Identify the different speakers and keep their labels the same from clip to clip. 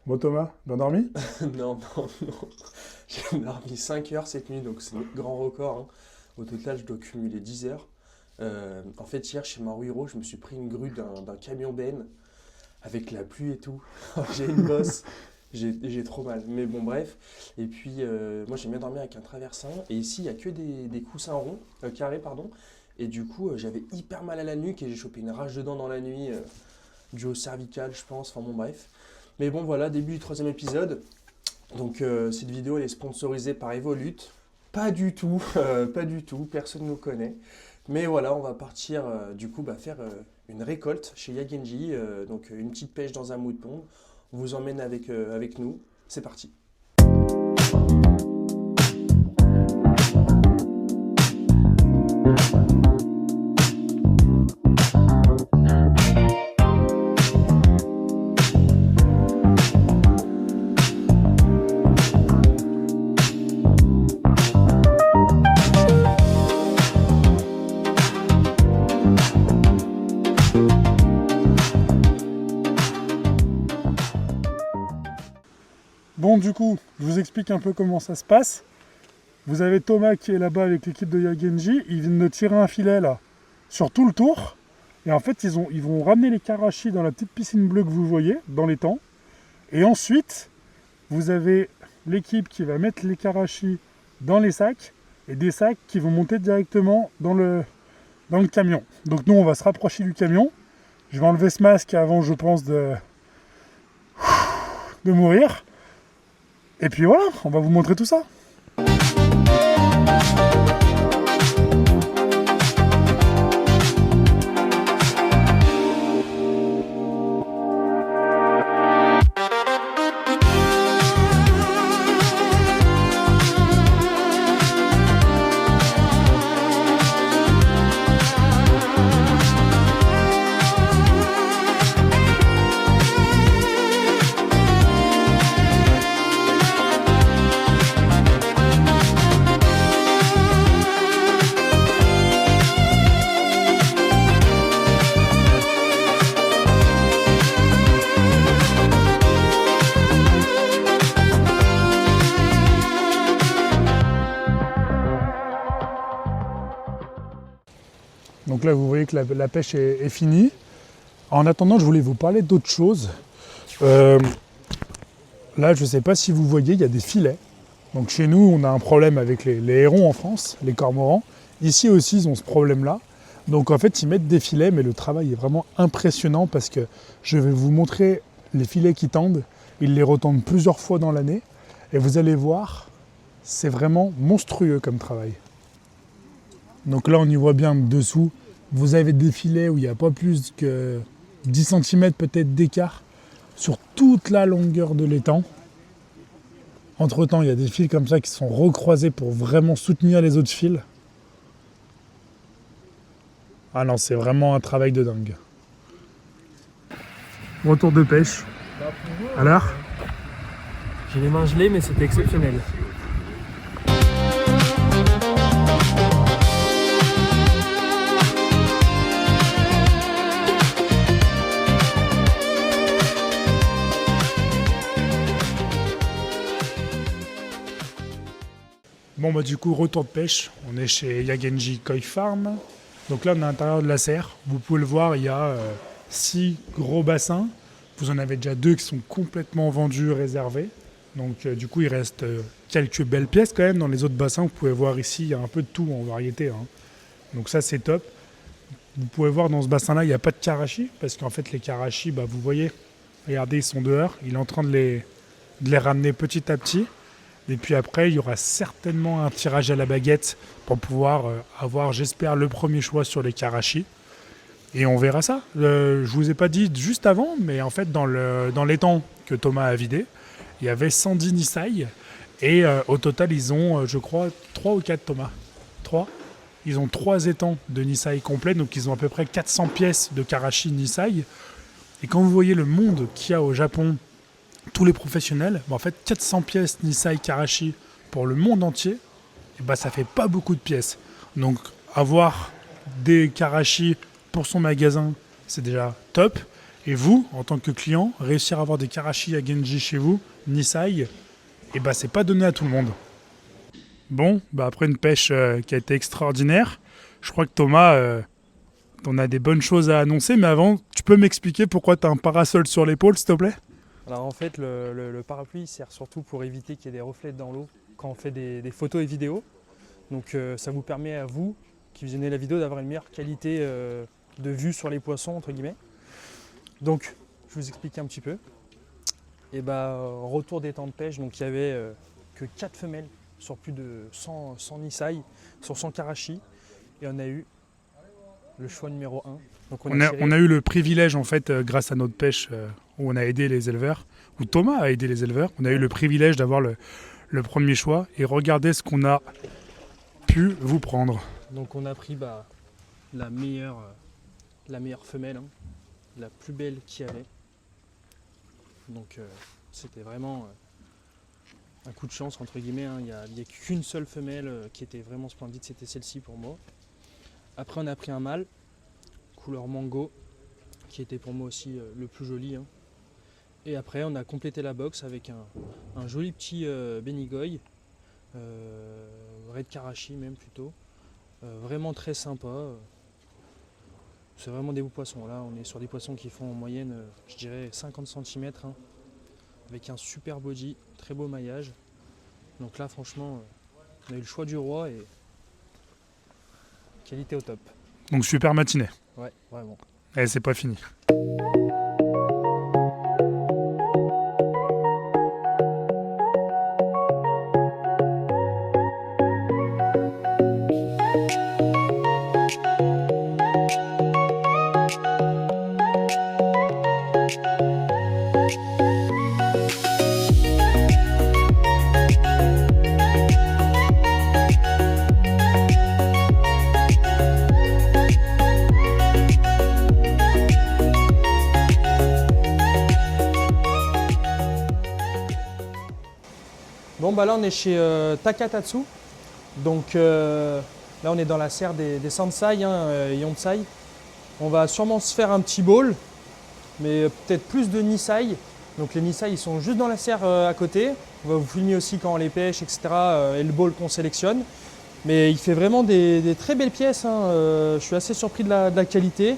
Speaker 1: Bon Thomas, bien dormi?
Speaker 2: Non, non, non. J'ai dormi 5 heures cette nuit, donc c'est notre grand record, hein. Au total, je dois cumuler 10 heures. En fait, hier, chez Maruiro, je me suis pris une grue d'un camion Ben avec la pluie et tout. J'ai une bosse, j'ai trop mal. Mais bon, bref. Et puis, moi, j'aime bien dormir avec un traversin. Et ici, il n'y a que des coussins ronds, carrés, pardon. Et du coup, j'avais hyper mal à la nuque et j'ai chopé une rage de dents dans la nuit, dû au cervical, je pense. Enfin, bon, bref. Mais bon, voilà, début du troisième épisode. Donc cette vidéo elle est sponsorisée par Evolut. Pas du tout, pas du tout, personne ne nous connaît. Mais voilà, on va partir du coup faire une récolte chez Yagenji, donc une petite pêche dans un mouton. On vous emmène avec nous. C'est parti.
Speaker 1: Bon du coup, je vous explique un peu comment ça se passe. Vous avez Thomas qui est là-bas avec l'équipe de Yagenji. Ils viennent de tirer un filet là sur tout le tour. Et en fait, ils vont ramener les karachis dans la petite piscine bleue que vous voyez, dans l'étang. Et ensuite, vous avez l'équipe qui va mettre les karachis dans les sacs. Et des sacs qui vont monter directement dans le camion. Donc nous, on va se rapprocher du camion. Je vais enlever ce masque avant, je pense, de mourir. Et puis voilà, on va vous montrer tout ça. Donc là, vous voyez que la pêche est finie. En attendant, je voulais vous parler d'autre chose. Là, je ne sais pas si vous voyez, il y a des filets. Donc chez nous, on a un problème avec les hérons en France, les cormorans. Ici aussi, ils ont ce problème-là. Donc en fait, ils mettent des filets, mais le travail est vraiment impressionnant parce que je vais vous montrer les filets qui tendent. Ils les retendent plusieurs fois dans l'année. Et vous allez voir, c'est vraiment monstrueux comme travail. Donc là, on y voit bien dessous. Vous avez des filets où il n'y a pas plus que 10 cm peut-être d'écart sur toute la longueur de l'étang. Entre-temps, il y a des fils comme ça qui sont recroisés pour vraiment soutenir les autres fils. Ah non, c'est vraiment un travail de dingue. Retour de pêche. Alors ?
Speaker 3: J'ai les mains gelées, mais c'était exceptionnel.
Speaker 1: Bon bah du coup, retour de pêche. On est chez Yagenji Koi Farm. Donc là, on est à l'intérieur de la serre. Vous pouvez le voir, il y a 6 gros bassins. Vous en avez déjà 2 qui sont complètement vendus, réservés. Donc du coup, il reste quelques belles pièces quand même dans les autres bassins. Vous pouvez voir ici, il y a un peu de tout en variété, hein. Donc ça, c'est top. Vous pouvez voir dans ce bassin-là, il n'y a pas de karachi. Parce qu'en fait, les karachis, bah, vous voyez, regardez, ils sont dehors. Il est en train de les ramener petit à petit. Et puis après, il y aura certainement un tirage à la baguette pour pouvoir avoir, j'espère, le premier choix sur les karachis. Et on verra ça. Je vous ai pas dit juste avant, mais en fait, dans l'étang que Thomas a vidé, il y avait 110 Nisai. Et au total, ils ont, je crois, 3 ou 4, Thomas. 3. Ils ont 3 étangs de Nisai complets, donc ils ont à peu près 400 pièces de karachi Nisai. Et quand vous voyez le monde qu'il y a au Japon, tous les professionnels, en fait 400 pièces Nisai Karachi pour le monde entier, et bah, ça fait pas beaucoup de pièces. Donc avoir des Karachi pour son magasin, c'est déjà top. Et vous, en tant que client, réussir à avoir des Karachi Yagenji chez vous, Nisai, et bah c'est pas donné à tout le monde. Bon, bah après une pêche qui a été extraordinaire, je crois que Thomas, on a des bonnes choses à annoncer, mais avant, tu peux m'expliquer pourquoi tu as un parasol sur l'épaule, s'il te plaît?
Speaker 3: Alors en fait, le parapluie sert surtout pour éviter qu'il y ait des reflets dans l'eau quand on fait des photos et vidéos. Donc ça vous permet à vous, qui visionnez la vidéo, d'avoir une meilleure qualité de vue sur les poissons, entre guillemets. Donc, je vous explique un petit peu. Et retour des temps de pêche, donc il y avait que 4 femelles sur plus de 100 Nisai, sur 100 Karachi. Et on a eu le choix numéro 1. Donc
Speaker 1: On a eu le privilège, en fait, grâce à notre pêche, où on a aidé les éleveurs, où Thomas a aidé les éleveurs, on a eu le privilège d'avoir le premier choix. Et regardez ce qu'on a pu vous prendre.
Speaker 3: Donc on a pris la meilleure femelle, hein, la plus belle qu'il y avait. Donc c'était vraiment un coup de chance entre guillemets, hein. Il n'y a qu'une seule femelle qui était vraiment splendide, c'était celle-ci pour moi. Après on a pris un mâle, couleur mango, qui était pour moi aussi le plus joli, hein. Et après on a complété la box avec un joli petit Benigoy, Red Karachi même plutôt, vraiment très sympa. C'est vraiment des beaux poissons. Là on est sur des poissons qui font en moyenne je dirais 50 cm, hein, avec un super body, très beau maillage. Donc là franchement on a eu le choix du roi et qualité au top.
Speaker 1: Donc super matinée.
Speaker 3: Ouais, vraiment.
Speaker 1: Et c'est pas fini.
Speaker 3: Bon là on est chez Takatatsu, donc là on est dans la serre des Sansai, hein, Yonsai. On va sûrement se faire un petit bowl, mais peut-être plus de Nisai. Donc les Nisai ils sont juste dans la serre à côté. On va vous filmer aussi quand on les pêche, etc. Et le bowl qu'on sélectionne. Mais il fait vraiment des très belles pièces, hein. Je suis assez surpris de la qualité.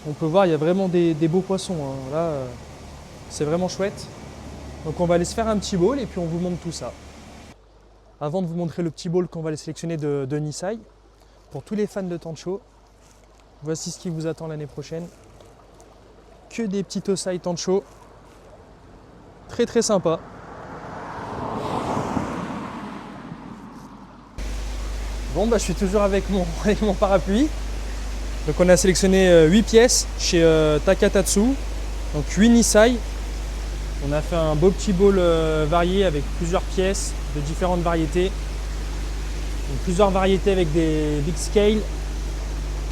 Speaker 3: On peut voir il y a vraiment des beaux poissons, hein. Là c'est vraiment chouette. Donc on va aller se faire un petit bowl et puis on vous montre tout ça. Avant de vous montrer le petit bowl qu'on va aller sélectionner de Nisai, pour tous les fans de Tancho, voici ce qui vous attend l'année prochaine. Que des petits Tosai Tancho, très très sympa. Bon je suis toujours avec mon parapluie. Donc on a sélectionné 8 pièces chez Takatatsu, donc 8 Nisai. On a fait un beau petit bowl varié avec plusieurs pièces de différentes variétés. Donc, plusieurs variétés avec des big scale,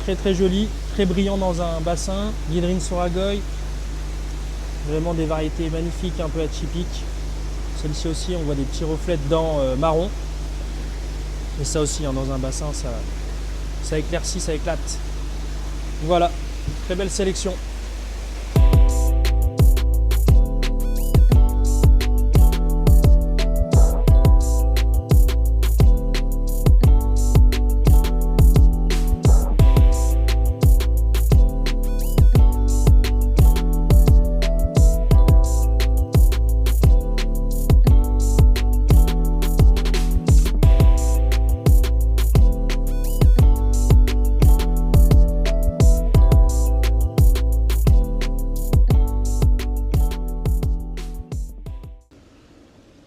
Speaker 3: très très jolis, très brillants dans un bassin. Guillerine Soragoy, vraiment des variétés magnifiques, un peu atypiques. Celle-ci aussi, on voit des petits reflets dedans marron. Et ça aussi, hein, dans un bassin, ça éclaircit, ça éclate. Voilà, très belle sélection.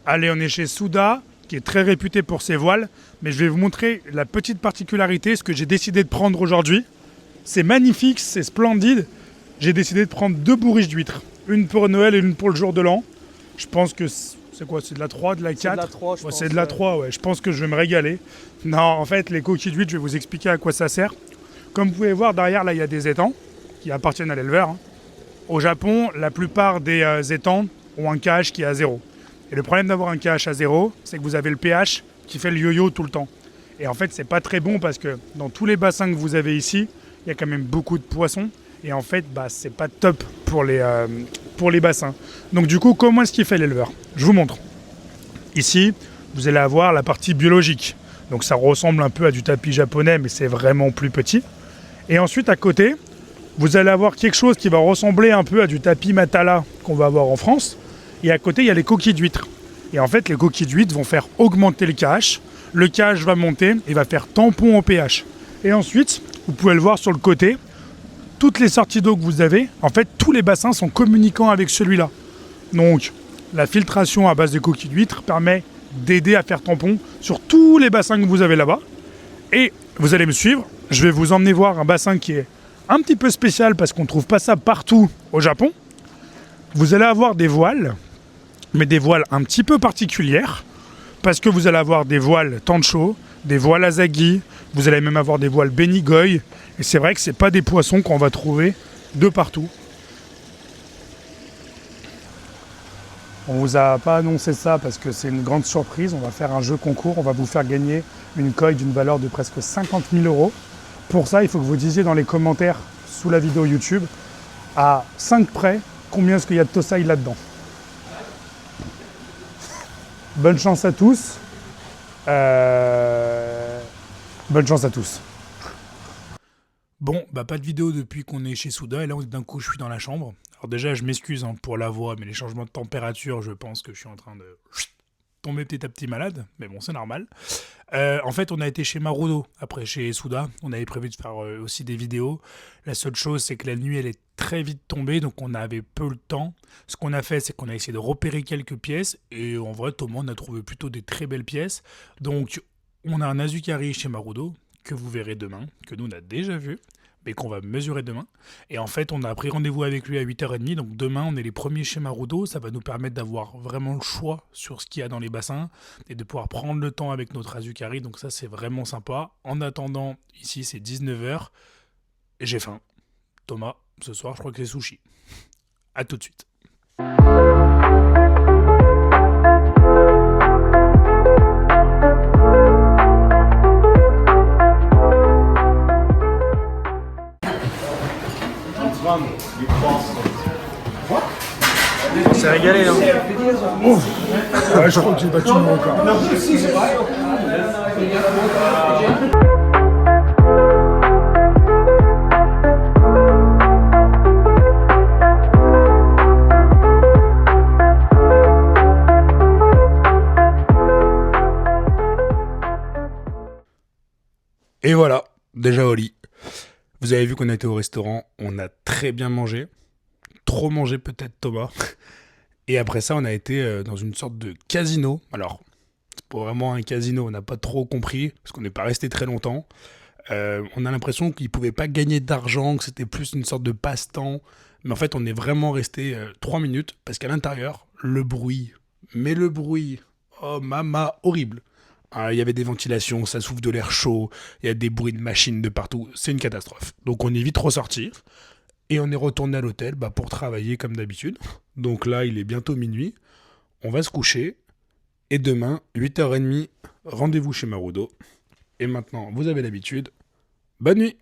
Speaker 1: Allez, on est chez Souda, qui est très réputé pour ses voiles, mais je vais vous montrer la petite particularité, ce que j'ai décidé de prendre aujourd'hui. C'est magnifique, c'est splendide. J'ai décidé de prendre 2 bourriches d'huîtres, une pour Noël et une pour le jour de l'an. Je pense que c'est quoi, c'est de la 3, de la 4?
Speaker 3: C'est de la 3, je pense.
Speaker 1: C'est de la 3, ouais. Je pense que je vais me régaler. Non, en fait, les coquilles d'huîtres, je vais vous expliquer à quoi ça sert. Comme vous pouvez voir, derrière, là, il y a des étangs qui appartiennent à l'éleveur, hein. Au Japon, la plupart des étangs ont un KH qui est à 0. Et le problème d'avoir un KH à 0, c'est que vous avez le pH qui fait le yo-yo tout le temps. Et en fait, c'est pas très bon parce que dans tous les bassins que vous avez ici, il y a quand même beaucoup de poissons. Et en fait, c'est pas top pour pour les bassins. Donc du coup, comment est-ce qu'il fait l'éleveur? Je vous montre. Ici, vous allez avoir la partie biologique. Donc ça ressemble un peu à du tapis japonais, mais c'est vraiment plus petit. Et ensuite, à côté, vous allez avoir quelque chose qui va ressembler un peu à du tapis matala qu'on va avoir en France. Et à côté, il y a les coquilles d'huîtres. Et en fait, les coquilles d'huîtres vont faire augmenter le KH. Le KH va monter et va faire tampon au pH. Et ensuite, vous pouvez le voir sur le côté, toutes les sorties d'eau que vous avez, en fait, tous les bassins sont communicants avec celui-là. Donc, la filtration à base de coquilles d'huîtres permet d'aider à faire tampon sur tous les bassins que vous avez là-bas. Et vous allez me suivre, je vais vous emmener voir un bassin qui est un petit peu spécial parce qu'on ne trouve pas ça partout au Japon. Vous allez avoir des voiles, mais des voiles un petit peu particulières, parce que vous allez avoir des voiles tancho, des voiles asagi, vous allez même avoir des voiles benigoy, et c'est vrai que c'est pas des poissons qu'on va trouver de partout. On vous a pas annoncé ça parce que c'est une grande surprise, on va faire un jeu concours, on va vous faire gagner une koi d'une valeur de presque 50 000 €. Pour ça, il faut que vous disiez dans les commentaires sous la vidéo YouTube, à 5 près, combien est-ce qu'il y a de Tosai là-dedans. Bonne chance à tous. Bonne chance à tous. Bon, pas de vidéo depuis qu'on est chez Souda, et là d'un coup je suis dans la chambre. Alors déjà je m'excuse pour la voix, mais les changements de température, je pense que je suis en train de tomber petit à petit malade, mais bon c'est normal. En fait on a été chez Marudo, après chez Souda, on avait prévu de faire aussi des vidéos. La seule chose c'est que la nuit elle est très vite tombée, donc on avait peu le temps. Ce qu'on a fait c'est qu'on a essayé de repérer quelques pièces, et en vrai Thomas on a trouvé plutôt des très belles pièces. Donc on a un Azukari chez Marudo, que vous verrez demain, que nous on a déjà vu, mais qu'on va mesurer demain. Et en fait, on a pris rendez-vous avec lui à 8h30, donc demain, on est les premiers chez Marudo. Ça va nous permettre d'avoir vraiment le choix sur ce qu'il y a dans les bassins et de pouvoir prendre le temps avec notre Azukari, donc ça, c'est vraiment sympa. En attendant, ici, c'est 19h, et j'ai faim. Thomas, ce soir, je crois que c'est sushi. À tout de suite.
Speaker 3: On s'est régalé, hein.
Speaker 1: Ouais, je crois que j'ai battu mon record. Et voilà, déjà au lit. Vous avez vu qu'on a été au restaurant, on a très bien mangé. Trop mangé peut-être Thomas. Et après ça, on a été dans une sorte de casino. Alors, c'est pas vraiment un casino, on n'a pas trop compris, parce qu'on n'est pas resté très longtemps. On a l'impression qu'ils ne pouvaient pas gagner d'argent, que c'était plus une sorte de passe-temps. Mais en fait, on est vraiment resté 3 minutes, parce qu'à l'intérieur, le bruit, oh mama, horrible. Il y avait des ventilations, ça souffle de l'air chaud, il y a des bruits de machines de partout, c'est une catastrophe. Donc on est vite ressorti, et on est retourné à l'hôtel pour travailler comme d'habitude. Donc là, il est bientôt minuit, on va se coucher, et demain, 8h30, rendez-vous chez Marudo. Et maintenant, vous avez l'habitude, bonne nuit!